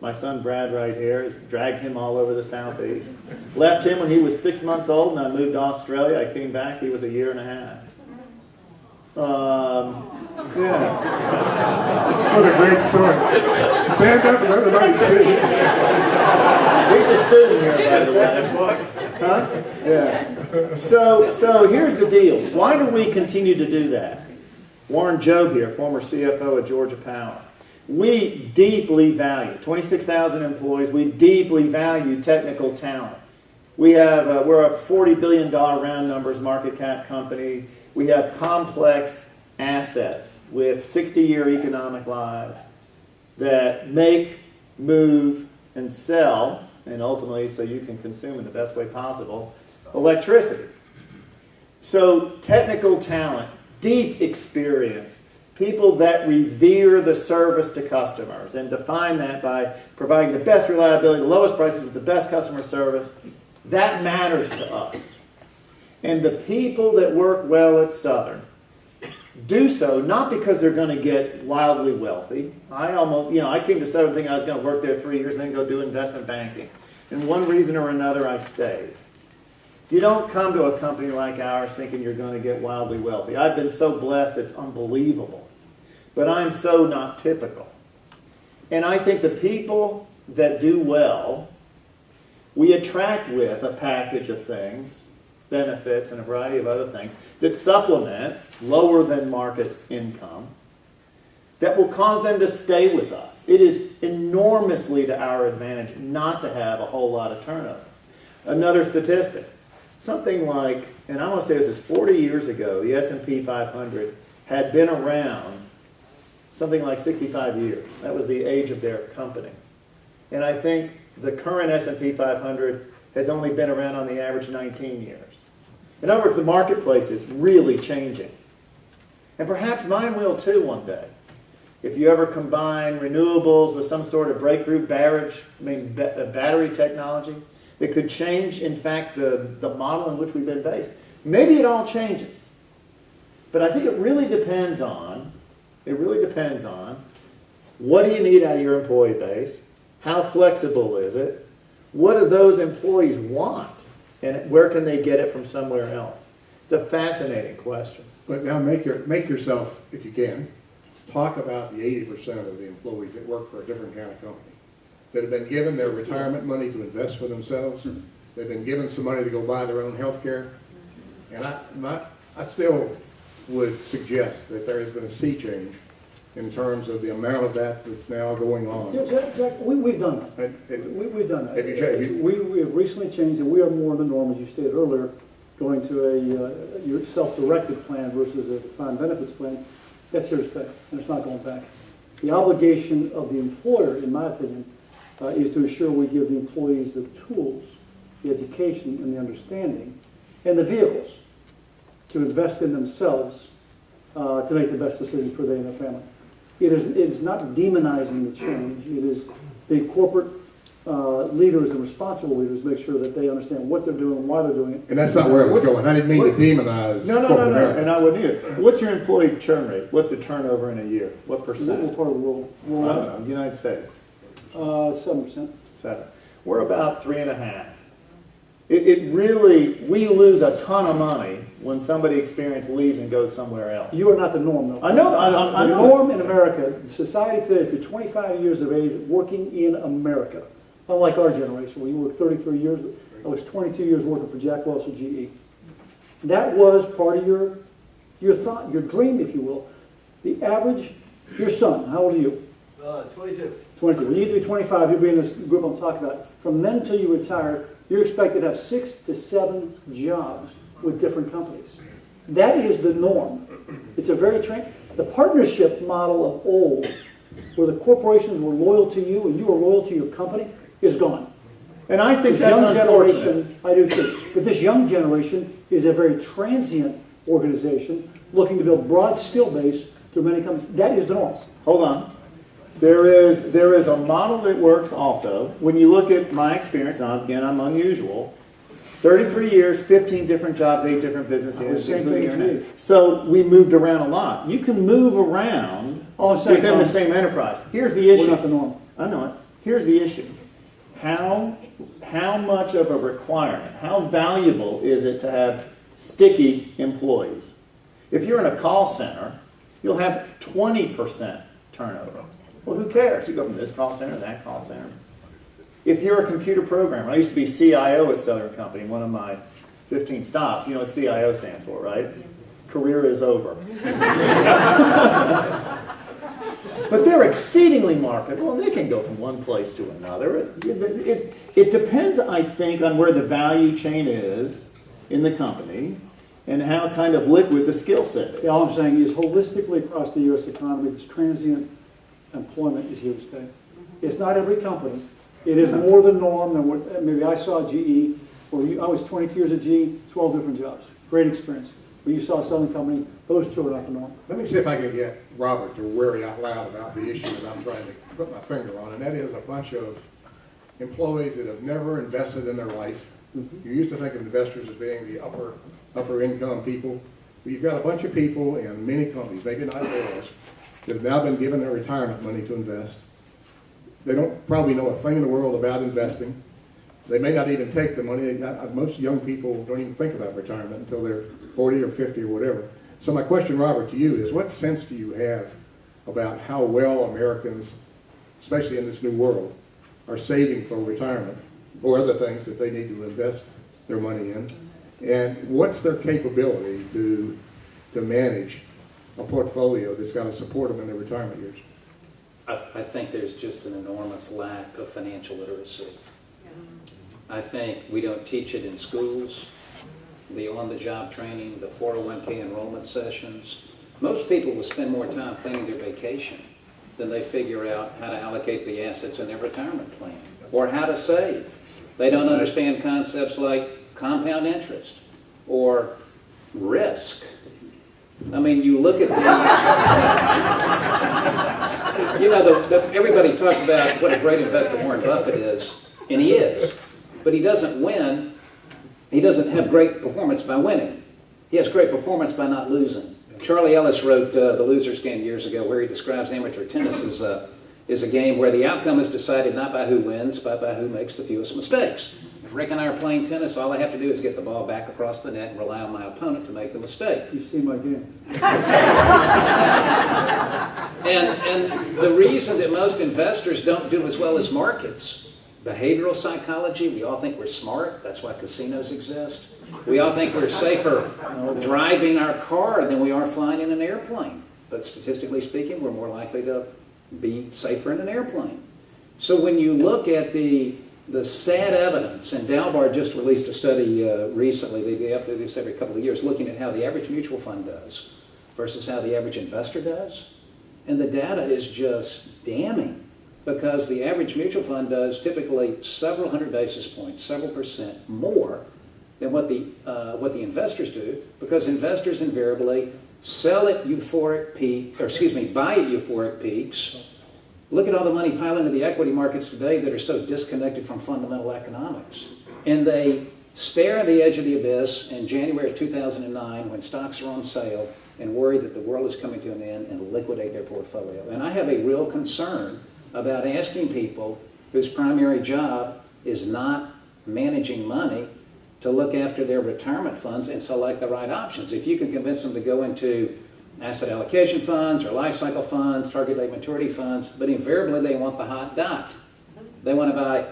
My son Brad right here has dragged him all over the Southeast. Left him when he was 6 months old and I moved to Australia. I came back, he was a year and a half. What a great story. Stand up and let everybody see. He's a student here, by the way. Huh? Yeah. So here's the deal. Why do we continue to do that? Warren Jobe here, former CFO at Georgia Power. We deeply value, 26,000 employees, we deeply value technical talent. We're a $40 billion round numbers market cap company. We have complex assets with 60-year economic lives that make, move, and sell, and ultimately so you can consume in the best way possible, electricity. So technical talent, deep experience, people that revere the service to customers and define that by providing the best reliability, the lowest prices with the best customer service, that matters to us. And the people that work well at Southern do so not because they're going to get wildly wealthy. I came to Southern thinking I was going to work there 3 years and then go do investment banking. And one reason or another I stayed. You don't come to a company like ours thinking you're going to get wildly wealthy. I've been so blessed, it's unbelievable. But I'm so not typical. And I think the people that do well, we attract with a package of things, benefits and a variety of other things that supplement lower than market income that will cause them to stay with us. It is enormously to our advantage not to have a whole lot of turnover. Another statistic, something like, and I want to say this is 40 years ago, the S&P 500 had been around something like 65 years. That was the age of their company. And I think the current S&P 500 has only been around on the average 19 years. In other words, the marketplace is really changing. And perhaps mine will too one day. If you ever combine renewables with some sort of breakthrough battery technology that could change, in fact, the model in which we've been based, maybe it all changes. But I think it really depends on what do you need out of your employee base? How flexible is it? What do those employees want? And where can they get it from somewhere else? It's a fascinating question. But now make yourself, if you can, talk about the 80% of the employees that work for a different kind of company, that have been given their retirement money to invest for themselves. They've been given some money to go buy their own health care. And I still would suggest that there has been a sea change in terms of the amount of that that's now going on. Jack, we've done that. We've done that. Have you changed? We have recently changed, and we are more the norm, as you stated earlier, going to your self-directed plan versus a defined benefits plan. That's here to stay, and it's not going back. The obligation of the employer, in my opinion, is to ensure we give the employees the tools, the education, and the understanding, and the vehicles to invest in themselves to make the best decision for they and their family. It is not demonizing the change. It is being corporate leaders and responsible leaders make sure that they understand what they're doing, why they're doing it. And that's not where I was going. I didn't mean to demonize No, corporate America. and I wouldn't either. What's your employee churn rate? What's the turnover in a year? What What percent? part of the world? I don't know, United States. 7%. 7. We're about 3.5. It really, we lose a ton of money when somebody experienced leaves and goes somewhere else. You are not the norm, though. I know, I The know. norm in America, society today, if you're 25 years of age working in America, unlike our generation, where you worked 33 years, I was 22 years working for Jack Welch at GE. That was part of your thought, your dream, if you will. The average, your son, how old are you? 22. 22. When you get to be 25, you'll be in this group I'm talking about. From then till you retire, you're expected to have 6 to 7 jobs with different companies. That is the norm. It's a very the partnership model of old, where the corporations were loyal to you and you were loyal to your company, is gone. And I think This that's young unfortunate. generation, I do too, but this young generation is a very transient organization looking to build broad skill base through many companies. That is the norm. Hold on. There is a model that works also. When you look at my experience, now again, I'm unusual. 33 years, 15 different jobs, 8 different business units, Same including thing to internet. So we moved around a lot. You can move around All I'm saying, within the Tom, same enterprise. Here's the we're issue. not the norm. I know it. Here's the issue. How much of a requirement, how valuable is it to have sticky employees? If you're in a call center, you'll have 20% turnover. Well, who cares? You go from this call center to that call center. If you're a computer programmer, I used to be CIO at Southern Company, one of my 15 stops. You know what CIO stands for, right? Career is over. But they're exceedingly marketable, and they can go from one place to another. It depends, I think, on where the value chain is in the company and how kind of liquid the skill set is. Yeah, all I'm saying is holistically across the U.S. economy, this transient employment is here to stay. It's not every company. It is more the norm than what maybe I saw at GE, where I was 22 years at GE, 12 different jobs. Great experience. Where you saw a Southern Company, those two are not the norm. Let me see if I can get Robert to worry out loud about the issue that I'm trying to put my finger on, and that is a bunch of employees that have never invested in their life. You used to think of investors as being the upper income people. But you've got a bunch of people in many companies, maybe not yours, that have now been given their retirement money to invest. They don't probably know a thing in the world about investing. They may not even take the money. Most young people don't even think about retirement until they're 40 or 50 or whatever. So my question, Robert, to you is, what sense do you have about how well Americans, especially in this new world, are saving for retirement or other things that they need to invest their money in? And what's their capability to manage a portfolio that's got to support them in their retirement years? I think there's just an enormous lack of financial literacy. I think we don't teach it in schools, the on-the-job training, the 401k enrollment sessions. Most people will spend more time planning their vacation than they figure out how to allocate the assets in their retirement plan or how to save. They don't understand concepts like compound interest or risk. I mean, you look at everybody talks about what a great investor Warren Buffett is, and he is. But he doesn't win. He doesn't have great performance by winning. He has great performance by not losing. Charlie Ellis wrote The Loser's Game years ago, where he describes amateur tennis as a game where the outcome is decided not by who wins, but by who makes the fewest mistakes. If Rick and I are playing tennis, all I have to do is get the ball back across the net and rely on my opponent to make the mistake. You've seen my game. And the reason that most investors don't do as well as markets, behavioral psychology, we all think we're smart. That's why casinos exist. We all think we're safer driving our car than we are flying in an airplane. But statistically speaking, we're more likely to be safer in an airplane. So when you look at the sad evidence, and Dalbar just released a study recently, they update this every couple of years, looking at how the average mutual fund does versus how the average investor does. And the data is just damning. because the average mutual fund does typically several hundred basis points, several percent more than what the investors do, because investors invariably sell at euphoric peak, or excuse me, buy at euphoric peaks. Look at all the money piling into the equity markets today that are so disconnected from fundamental economics. And they stare at the edge of the abyss in January of 2009 when stocks are on sale and worry that the world is coming to an end and liquidate their portfolio. And I have a real concern about asking people whose primary job is not managing money to look after their retirement funds and select the right options. If you can convince them to go into asset allocation funds or life cycle funds, target date maturity funds, but invariably they want the hot dot. They want to buy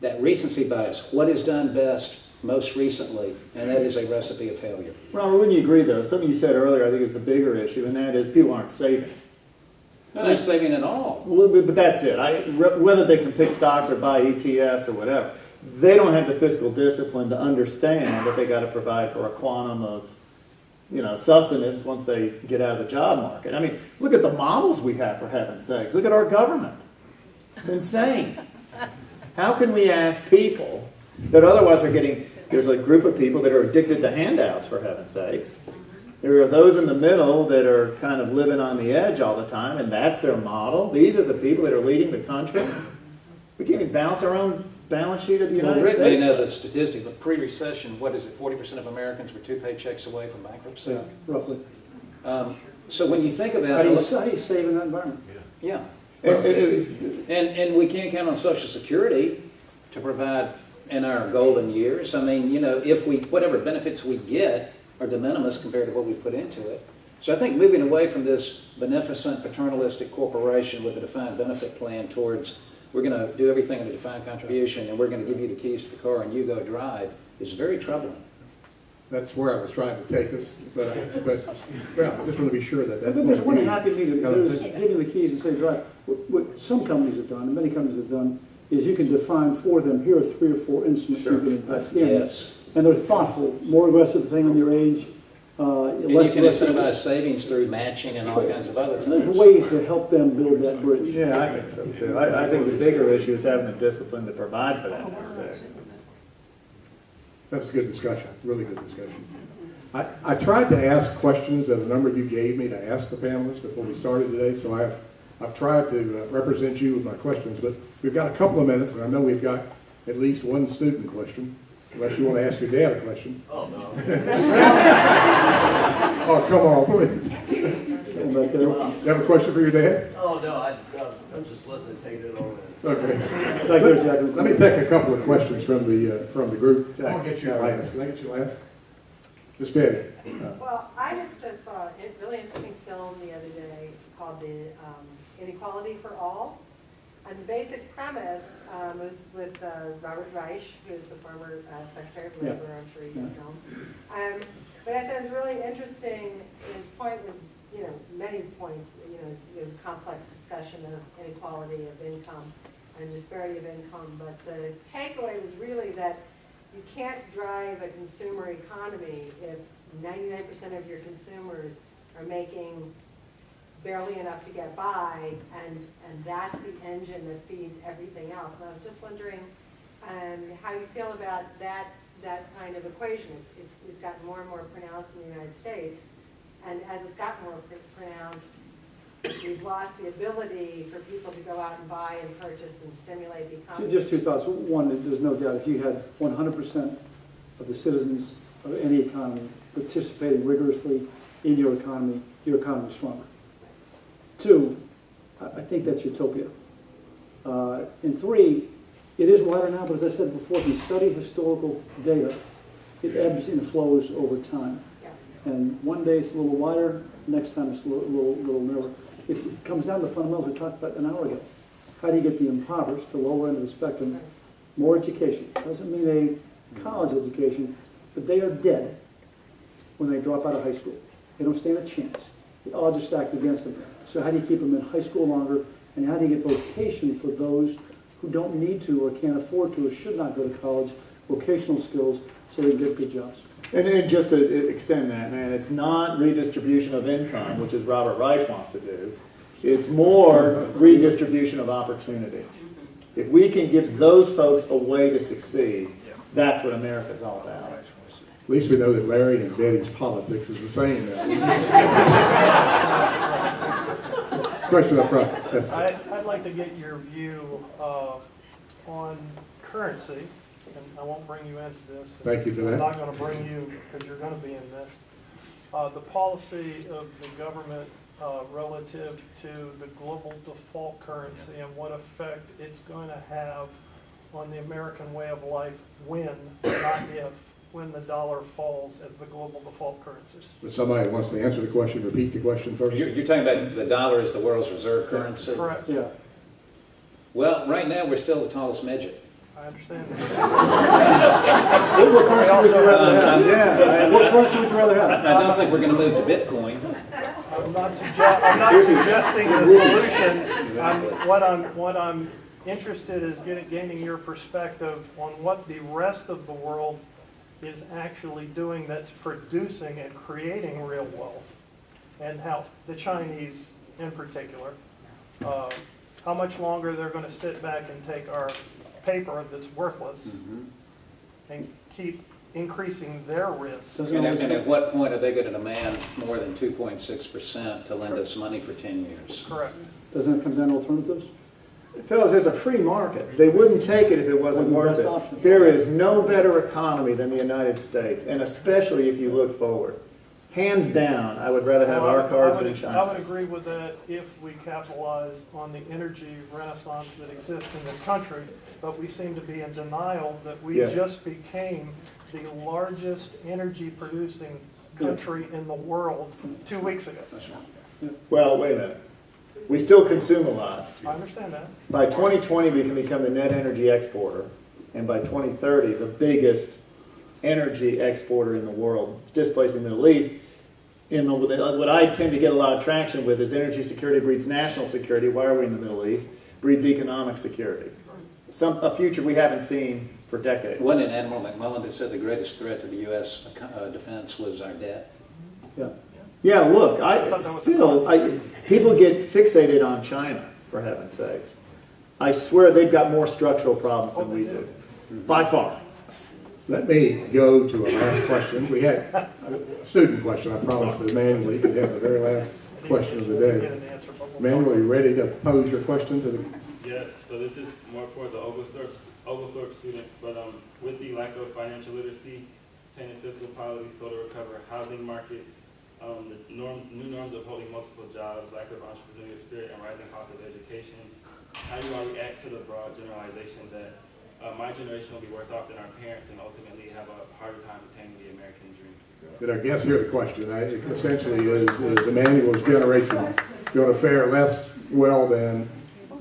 that recency bias, what is done best most recently, and that is a recipe of failure. Robert, wouldn't you agree, though? Something you said earlier, I think, is the bigger issue, and that is people aren't saving. They're not saving at all. Well, but that's it. Whether they can pick stocks or buy ETFs or whatever, they don't have the fiscal discipline to understand that they got to provide for a quantum of, sustenance once they get out of the job market. I mean, look at the models we have, for heaven's sakes. Look at our government. It's insane. How can we ask people that otherwise are getting, there's a group of people that are addicted to handouts, for heaven's sakes. There are those in the middle that are kind of living on the edge all the time, and that's their model. These are the people that are leading the country. We can't even balance our own balance sheet of the United Rick States. may know the statistic, but pre-recession, 40% of Americans were 2 paychecks away from bankruptcy? Yeah, roughly. So when you think How about do it, you save in that environment? yeah. And we can't count on Social Security to provide in our golden years. I mean, if whatever benefits we get are de minimis compared to what we put into it. So I think moving away from this beneficent paternalistic corporation with a defined benefit plan towards we're going to do everything in a defined contribution and we're going to give you the keys to the car and you go drive is very troubling. That's where I was trying to take us, but well, I just want to be sure that. But there's one happy medium. There's giving the keys and say, right, what some companies have done, and many companies have done, is you can define for them, here are 3 or 4 instruments you can invest in. Yes. And they're thoughtful, more aggressive depending on your age. And you can incentivize savings through matching and all kinds of other things. There's ways to help them build that bridge. Yeah, I think so too. I think the bigger issue is having the discipline to provide for that these days. That was a good discussion, really good discussion. I tried to ask questions that a number of you gave me to ask the panelists before we started today, so I've tried to represent you with my questions, but we've got a couple of minutes, and I know we've got at least one student question, unless you want to ask your dad a question. Oh, no. Oh, come on, please. You have a question for your dad? Oh, no, I'm just listening, taking it all in. Okay. Back there, Jack. Let me take a couple of questions from the group. I'll get you last. Can I get you last? Just Betty. Well, I just saw a really interesting film the other day called The Inequality for All. And the basic premise was with Robert Reich, who is the former Secretary of Labor. I'm sure you guys know him. But I thought it was really interesting. His point was, many points, it was a complex discussion of inequality of income and disparity of income. But the takeaway was really that you can't drive a consumer economy if 99% of your consumers are making barely enough to get by, and that's the engine that feeds everything else. And I was just wondering how you feel about that kind of equation. It's gotten more and more pronounced in the United States, and as it's gotten more pronounced, we've lost the ability for people to go out and buy and purchase and stimulate the economy. Just 2 thoughts. One, there's no doubt if you had 100% of the citizens of any economy participating rigorously in your economy is stronger. 2, I think that's utopia. And 3, it is wider now, but as I said before, if you study historical data, it ebbs and flows over time. Yeah. And one day it's a little wider, next time it's a little narrower. It comes down to the fundamentals we talked about an hour ago. How do you get the impoverished, the lower end of the spectrum, more education? Doesn't mean a college education, but they are dead when they drop out of high school. They don't stand a chance. The odds are stacked against them. So how do you keep them in high school longer? And how do you get vocation for those who don't need to or can't afford to or should not go to college, vocational skills, so they can get good jobs? And just to extend that, man, it's not redistribution of income, which is Robert Reich wants to do. It's more redistribution of opportunity. If we can give those folks a way to succeed, that's what America's all about. At least we know that Larry and Betty's politics is the same now. Question up front. Yes. I'd like to get your view on currency, and I won't bring you into this. Thank you for that. I'm not going to bring you, because you're going to be in this. The policy of the government relative to the global default currency and what effect it's going to have on the American way of life when, not if, when the dollar falls as the global default currency. If somebody wants to answer the question, repeat the question first. You're talking about the dollar as the world's reserve currency? Correct. Yeah. Well, right now, we're still the tallest midget. I understand that. What currency would you rather have? Yeah, What currency would you rather have? I don't think we're going to move to Bitcoin. I'm not suggesting the solution. What I'm interested is gaining your perspective on what the rest of the world is actually doing that's producing and creating real wealth, and how the Chinese in particular, how much longer they're going to sit back and take our paper that's worthless and keep increasing their risk. And at what point are they going to demand more than 2.6% to lend us money for 10 years? Correct. Doesn't it come down to alternatives? fellas, there's a free market. They wouldn't take it if it wasn't Wouldn't worth be the it. best option. There is no better economy than the United States, and especially if you look forward. Hands down, I would rather have our cards than I would China's. agree with that if we capitalize on the energy renaissance that exists in this country, but we seem to be in denial that we Yes. just became the largest energy producing country in the world 2 weeks ago. Well, wait a minute. We still consume a lot. I understand that. By 2020, we can become the net energy exporter, and by 2030, the biggest energy exporter in the world, displacing the Middle East. What I tend to get a lot of traction with is energy security breeds national security. Why are we in the Middle East? Breeds economic security. A future we haven't seen for decades. Wasn't it Admiral McMullen that said the greatest threat to the U.S. Defense was our debt? Yeah. Yeah, look, people get fixated on China, for heaven's sakes. I swear they've got more structural problems than we do. By far. Let me go to a last question. We had a student question. I promised that Manuel could have the very last question of the Get day. an answer, but we'll Manuel, are you ready to pose your question to the... Yes, so this is more for the Oglethorpe students, but with the lack of financial literacy, tainted fiscal policy, so to recover housing markets, the new norms of holding multiple jobs, lack of entrepreneurial spirit, and rising cost of education, how do I react to the broad generalization that my generation will be worse off than our parents and ultimately have a harder time attaining the American dream? Did our guest hear the question? Essentially, is Emmanuel's generation going to fare less well than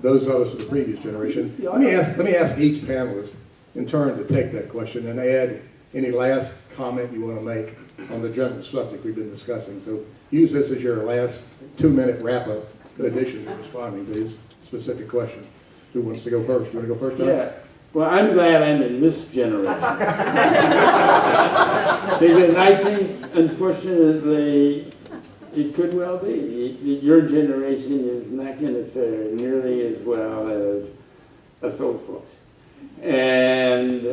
those of us of the previous generation? Let me ask each panelist in turn to take that question and add any last comment you want to make on the general subject we've been discussing. So use this as your last 2-minute wrap-up in addition to responding to his specific question. Who wants to go first? You want to go first, John? Yeah. Well, I'm glad I'm in this generation. Because I think, unfortunately, it could well be that your generation is not going to fare nearly as well as us old folks. And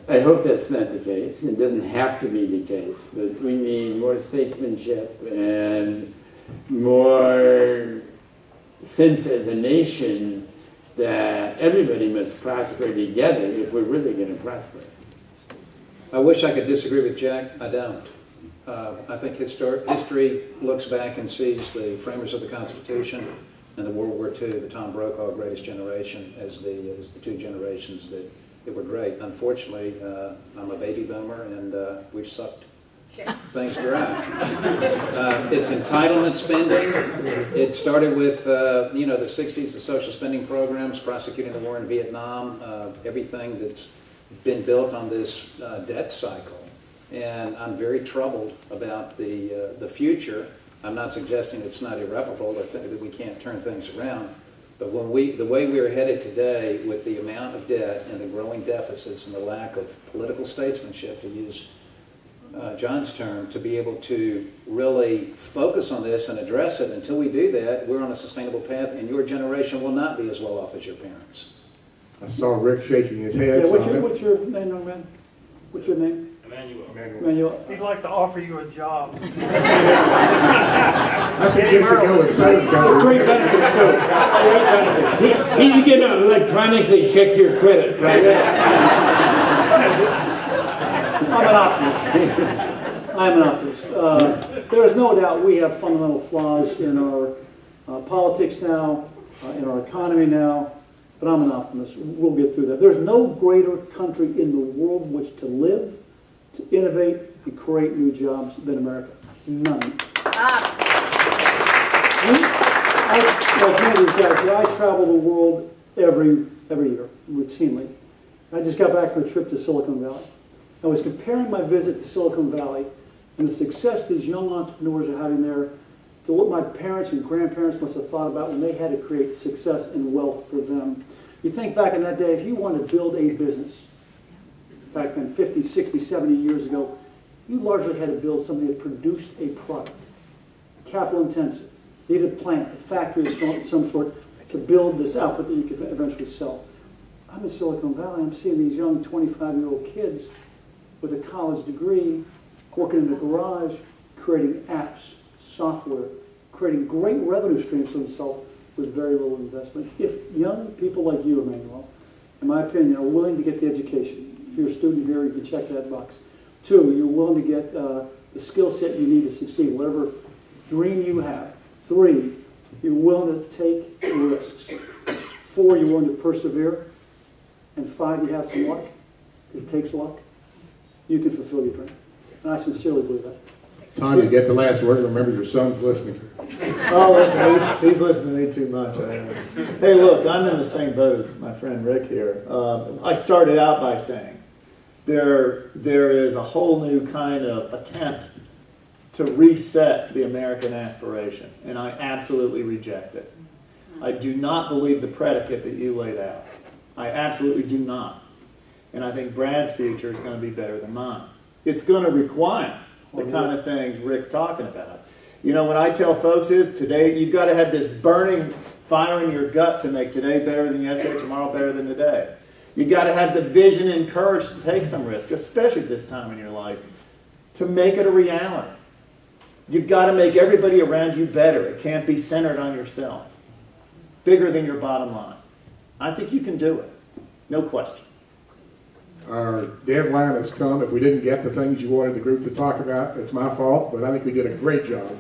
I hope that's not the case. It doesn't have to be the case, but we need more statesmanship and more sense as a nation that everybody must prosper together if we're really going to prosper. I wish I could disagree with Jack. I don't. I think history looks back and sees the framers of the Constitution and the World War II, the Tom Brokaw greatest generation, as the two generations that were great. Unfortunately, I'm a baby boomer, and we've sucked things dry. It's entitlement spending. It started with the 60s, the social spending programs, prosecuting the war in Vietnam, everything that's been built on this debt cycle. And I'm very troubled about the future. I'm not suggesting it's not irreparable, that we can't turn things around. But the way we're headed today, with the amount of debt and the growing deficits and the lack of political statesmanship, to use John's term to be able to really focus on this and address it. Until we do that, we're on a sustainable path, and your generation will not be as well off as your parents. I saw Rick shaking his head. Yeah, so I'm- what's your name, young man? What's your name? Emmanuel. Emmanuel. He'd like to offer you a job. That's what kids should go with Southern California. Great benefits too. Great benefits. He's gonna electronically check your credit right now. I'm an optimist. I'm an optimist. There is no doubt we have fundamental flaws in our politics now, in our economy now, but I'm an optimist. We'll get through that. There's no greater country in the world in which to live, to innovate, and create new jobs than America. None. Like many of these guys, I travel the world every year, routinely. I just got back from a trip to Silicon Valley. I was comparing my visit to Silicon Valley and the success these young entrepreneurs are having there to what my parents and grandparents must have thought about when they had to create success and wealth for them. You think back in that day, if you wanted to build a business, back then 50, 60, 70 years ago, you largely had to build something that produced a product. Capital intensive. You needed a plant, a factory of some sort to build this output that you could eventually sell. I'm in Silicon Valley, I'm seeing these young 25-year-old kids with a college degree working in the garage, creating apps, software, creating great revenue streams for themselves with very little investment. If young people like you, Emmanuel, in my opinion, are willing to get the education, if you're a student here, you can check that box. 2, you're willing to get the skill set you need to succeed, whatever dream you have. 3, you're willing to take risks. 4, you're willing to persevere. And 5, you have some luck, because it takes luck. You can fulfill your dream. And I sincerely believe that. Time to get the last word. Remember, your son's listening. Oh, listen, he's listening to me too much. Hey, look, I'm in the same boat as my friend Rick here. I started out by saying there is a whole new kind of attempt to reset the American aspiration, and I absolutely reject it. I do not believe the predicate that you laid out. I absolutely do not. And I think Brad's future is going to be better than mine. It's going to require the kind of things Rick's talking about. You know, what I tell folks is today, you've got to have this burning fire in your gut to make today better than yesterday, tomorrow better than today. You've got to have the vision and courage to take some risk, especially at this time in your life, to make it a reality. You've got to make everybody around you better. It can't be centered on yourself. Bigger than your bottom line. I think you can do it. No question. Our deadline has come. If we didn't get the things you wanted the group to talk about, it's my fault, but I think we did a great job.